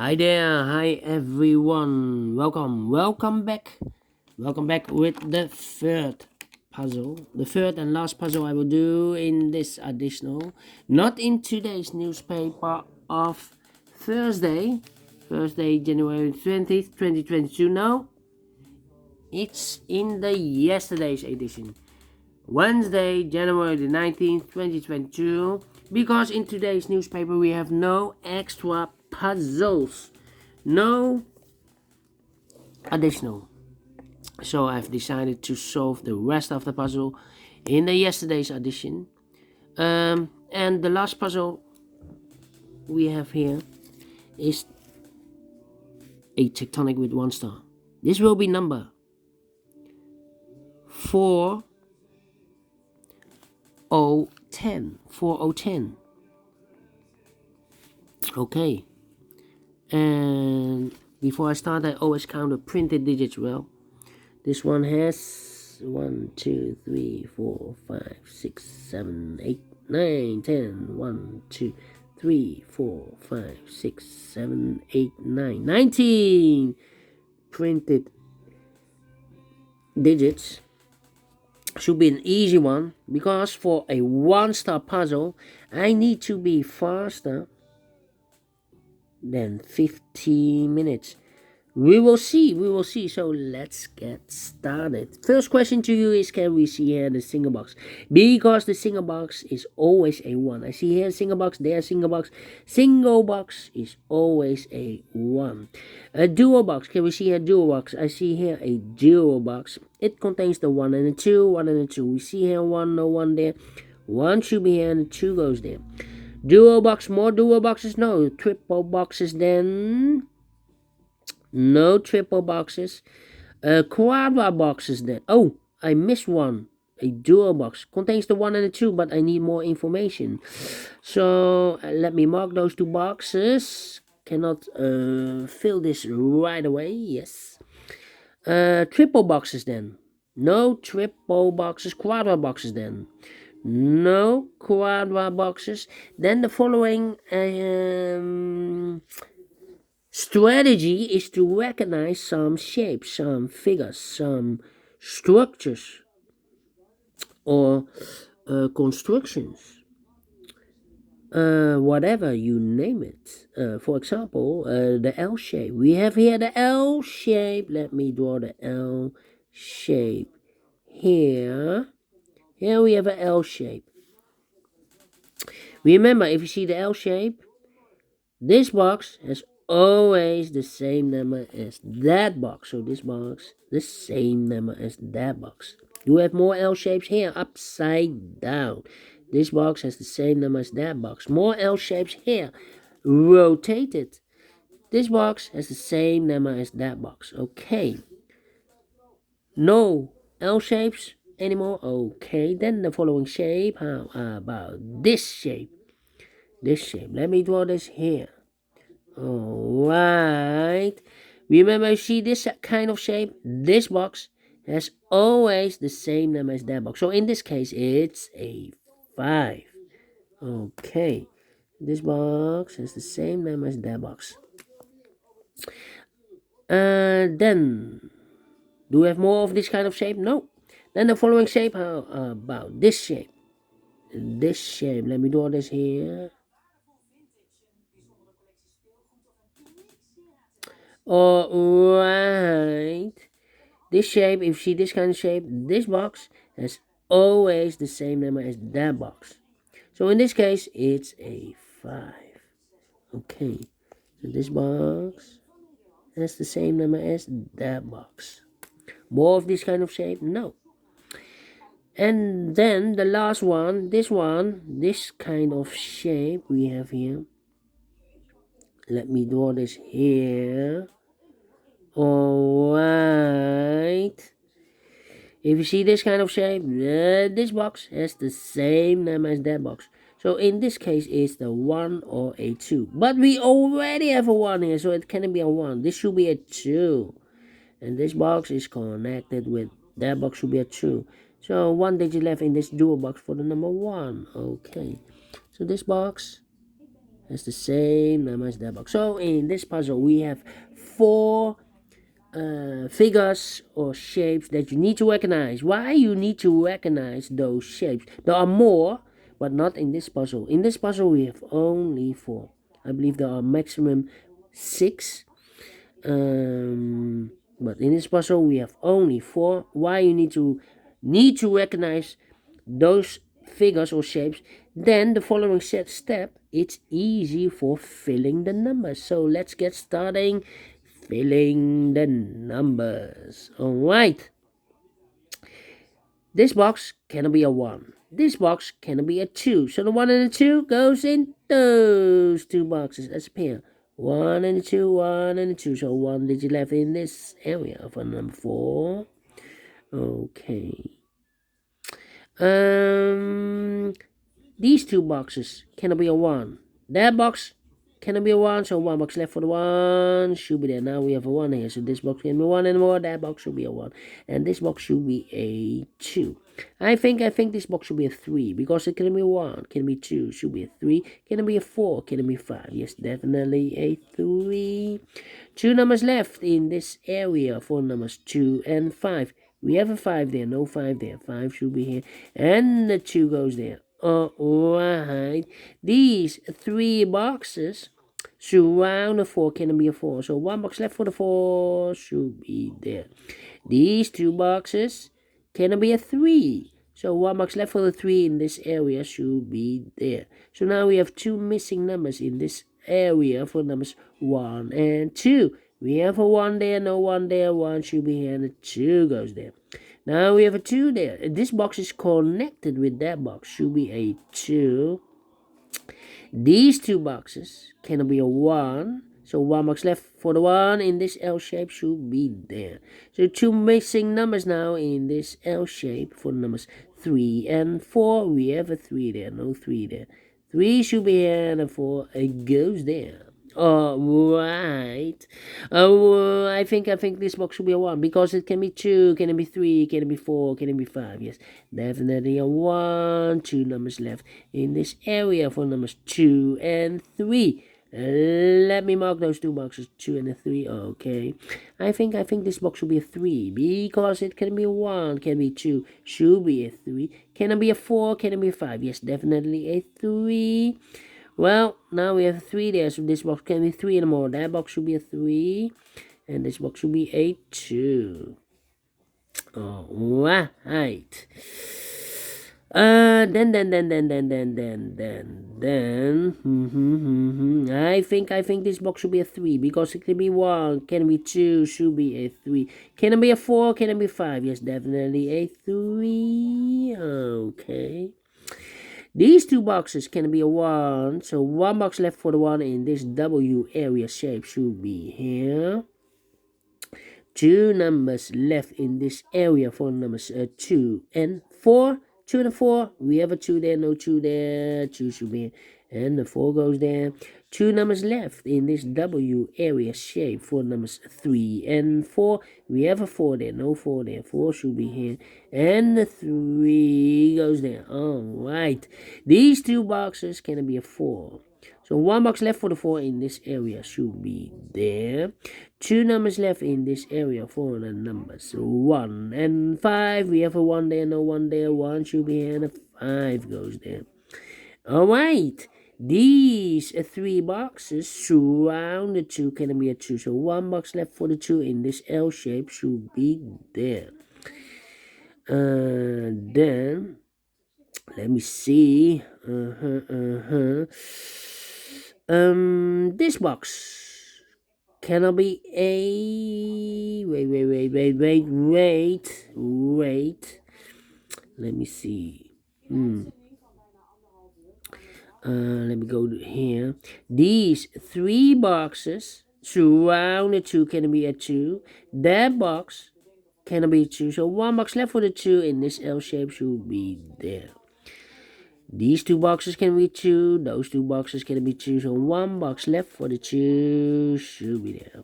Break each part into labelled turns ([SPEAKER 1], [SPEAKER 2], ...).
[SPEAKER 1] Hi there, hi everyone. Welcome back with the third puzzle, the third and last puzzle I will do in this additional, not in today's newspaper of Thursday, January 20th, 2022. No, it's in the yesterday's edition, Wednesday, January the 19th, 2022, because in today's newspaper we have no extra puzzles, no additional. So I've decided to solve the rest of the puzzle in the yesterday's edition. And the last puzzle we have here is a tectonic with 1 star. This will be number 4010. Okay. And before I start, I always count the printed digits. Well, this one has 1, 2, 3, 4, 5, 6, 7, 8, 9, 10. 1, 2, 3, 4, 5, 6, 7, 8, 9, 19 printed digits. Should be an easy one, because for a 1-star puzzle I need to be faster than 15 minutes. We will see. So let's get started. First question to you is, can we see here the single box? Because the single box is always a 1. I see here single box, there single box. Single box is always a 1. A dual box, can we see here dual box? I see here a dual box. It contains the 1 and the 2, 1 and the 2. We see here 1, no 1 there. 1 should be here and the 2 goes there. Dual box, more dual boxes, no. Triple boxes then. No triple boxes. Quadra boxes then. Oh, I missed one. A dual box contains the 1 and the 2, but I need more information. So let me mark those 2 boxes. Cannot fill this right away. Yes. Triple boxes then. No triple boxes. Quadra boxes then. No quadra boxes. Then the following strategy is to recognize some shapes, some figures, some structures, or constructions, whatever you name it. For example, the L shape. We have here the L shape. Let me draw the L shape here. Here we have an L shape. Remember, if you see the L shape, this box has always the same number as that box. So this box, the same number as that box. You have more L shapes here, upside down. This box has the same number as that box. More L shapes here, rotated. This box has the same number as that box. Okay. No L shapes anymore. Okay, then the following shape. How about this shape? This shape. Let me draw this here. Alright. Remember, you see this kind of shape? This box has always the same number as that box. So in this case, it's a 5. Okay. This box has the same number as that box. Then, do we have more of this kind of shape? No. Then the following shape, how about this shape? This shape, let me draw this here. Alright. This shape, if you see this kind of shape, this box has always the same number as that box. So in this case, it's a 5. Okay. So this box has the same number as that box. More of this kind of shape? No. And then the last one, this kind of shape we have here. Let me draw this here. Alright. If you see this kind of shape, this box has the same number as that box. So in this case, it's the 1 or a 2. But we already have a 1 here, so it cannot be a 1. This should be a 2. And this box is connected with that box, should be a 2. So 1 digit left in this dual box for the number 1. Okay. So this box has the same number as that box. So in this puzzle, we have 4 figures or shapes that you need to recognize. Why you need to recognize those shapes? There are more, but not in this puzzle. In this puzzle, we have only 4. I believe there are maximum 6. But in this puzzle, we have only 4. Why you need to recognize those figures or shapes? Then the following step, it's easy for filling the numbers. So let's get starting filling the numbers. Alright. This box cannot be a 1. This box cannot be a 2. So the 1 and the 2 goes in those 2 boxes. Let's pair. 1 and the 2, 1 and the 2. So 1 digit left in this area for number 4. Okay. These 2 boxes cannot be a 1. That box cannot be a 1, so 1 box left for the 1 should be there. Now we have a 1 here, so this box can be 1 anymore. That box should be a 1, and this box should be a 2. I think this box should be a 3 because it can be 1, can be 2, should be a 3, can be a 4, can be 5. Yes, definitely a 3. 2 numbers left in this area for numbers 2 and 5. We have a 5 there, no 5 there. 5 should be here, and the 2 goes there. Alright, these 3 boxes surround the 4, can be a 4. So 1 box left for the 4 should be there. These 2 boxes can be a 3. So 1 box left for the 3 in this area should be there. So now we have 2 missing numbers in this area for numbers 1 and 2. We have a 1 there, no 1 there. 1 should be here, and the 2 goes there. Now we have a 2 there. This box is connected with that box. Should be a 2. These 2 boxes can be a 1. So 1 box left for the 1 in this L shape should be there. So 2 missing numbers now in this L shape for numbers 3 and 4. We have a 3 there, no 3 there. 3 should be here, and a 4 goes there. Alright. I think this box should be a 1 because it can be 2, can it be 3, can it be 4, can it be 5. Yes, definitely a 1. 2 numbers left in this area for numbers 2 and 3. Let me mark those 2 boxes, 2 and a 3. Okay. I think this box should be a 3 because it can be a 1, can be 2, should be a 3. Can it be a 4, can it be a 5? Yes, definitely a 3. Well, now we have a 3 there, so this box can be 3 anymore. That box should be a 3, and this box should be a 2. Alright. Then. I think this box should be a 3 because it can be 1, can be 2, should be a 3. Can it be a 4? Can it be 5? Yes, definitely a 3. Okay. These 2 boxes can be a 1, so 1 box left for the 1 in this W area shape should be here. 2 numbers left in this area for numbers 2 and 4. 2 and 4, we have a 2 there, no 2 there. 2 should be here, and the 4 goes there. 2 numbers left in this W area shape for numbers 3 and 4. We have a 4 there, no 4 there. 4 should be here, and the 3 goes there. Alright, these 2 boxes can be a 4. So 1 box left for the 4 in this area should be there. 2 numbers left in this area for the numbers 1 and 5. We have a 1 there, no 1 there. 1 should be here, and a 5 goes there. Alright, these 3 boxes surround the 2, can be a 2. So 1 box left for the 2 in this L shape should be there. Then, let me see. This box cannot be a... Wait. Let me see. Let me go here. These 3 boxes surround the 2, can be a 2. That box can be a 2. So 1 box left for the 2 in this L shape should be there. These 2 boxes can be 2. Those 2 boxes can be 2. So 1 box left for the 2 should be there.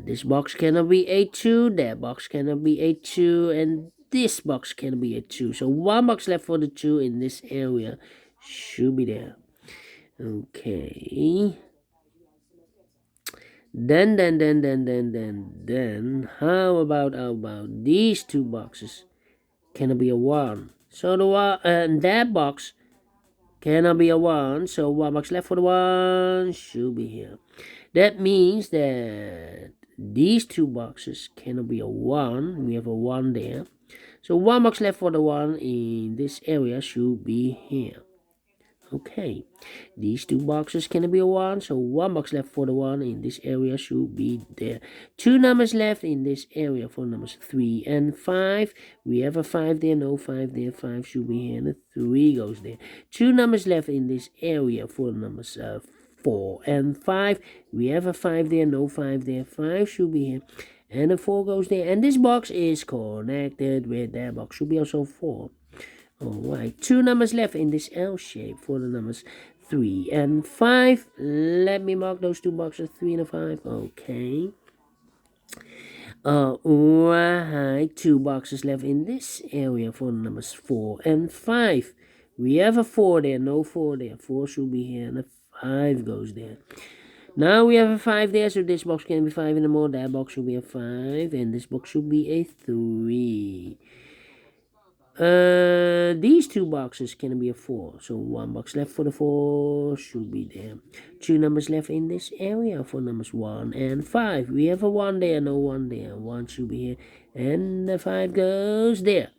[SPEAKER 1] This box cannot be a 2. That box cannot be a 2. And this box can be a 2. So 1 box left for the 2 in this area should be there. Okay. Then, how about these two boxes? Cannot be a one. So the one and that box cannot be a one. So one box left for the one should be here. That means that these two boxes cannot be a one. We have a one there. So one box left for the one in this area should be here. Okay, these two boxes can be a one, so one box left for the one in this area should be there. Two numbers left in this area for numbers 3 and 5. We have a 5 there, no 5 there, 5 should be here, and a 3 goes there. Two numbers left in this area for numbers 4 and 5. We have a 5 there, no 5 there, 5 should be here, and a 4 goes there. And this box is connected with that box, should be also 4. Alright, two numbers left in this L shape for the numbers 3 and 5. Let me mark those two boxes, 3 and 5. Okay. Alright, two boxes left in this area for the numbers 4 and 5. We have a 4 there, no 4 there. 4 should be here, and a 5 goes there. Now we have a 5 there, so this box can be 5 anymore. That box should be a 5, and this box should be a 3. These two boxes can be a 4, so one box left for the 4 should be there. Two numbers left in this area for numbers 1 and 5. We have a 1 there, no 1 there. 1 should be here, and the 5 goes there.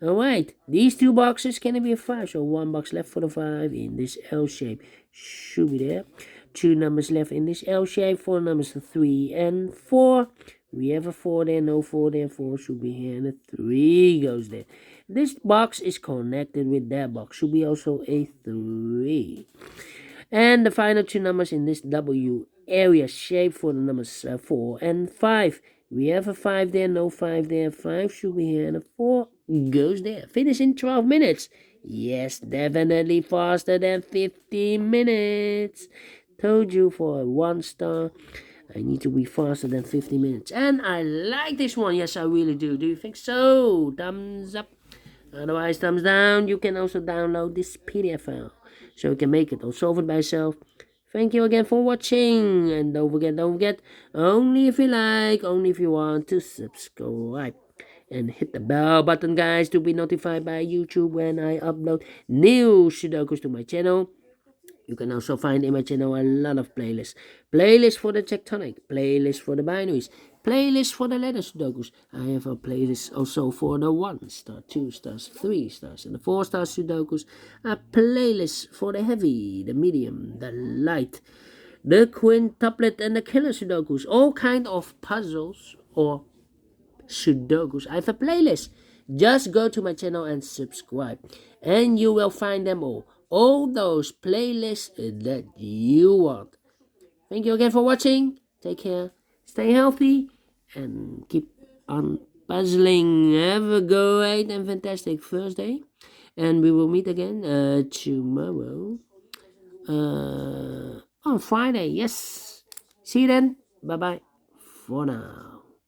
[SPEAKER 1] Alright, these two boxes can be a 5, so one box left for the 5 in this L shape should be there. Two numbers left in this L shape for numbers 3 and 4. We have a 4 there, no 4 there, 4 should be here, and a 3 goes there. This box is connected with that box, should be also a 3. And the final two numbers in this W area shape for the numbers 4 and 5. We have a 5 there, no 5 there, 5 should be here, and a 4 goes there. Finish in 12 minutes. Yes, definitely faster than 15 minutes. Told you for a 1 star. I need to be faster than 50 minutes. And I like this one. Yes, I really do. Do you think so? Thumbs up. Otherwise, thumbs down. You can also download this PDF file, so you can make it or solve it by yourself. Thank you again for watching. And don't forget, only if you like, only if you want to subscribe. And hit the bell button, guys, to be notified by YouTube when I upload new Sudokus to my channel. You can also find in my channel a lot of playlists. Playlists for the tectonic, playlists for the binaries, playlists for the letter Sudokus. I have a playlist also for the 1 star, 2 stars, 3 stars, and the 4 star Sudokus. A playlist for the heavy, the medium, the light, the quintuplet, and the killer Sudokus. All kind of puzzles or Sudokus. I have a playlist. Just go to my channel and subscribe, and you will find them all those playlists that you want. Thank you again for watching. Take care, stay healthy, and keep on puzzling. Have a great and fantastic Thursday, and we will meet again tomorrow on Friday. Yes, see you then. Bye bye for now.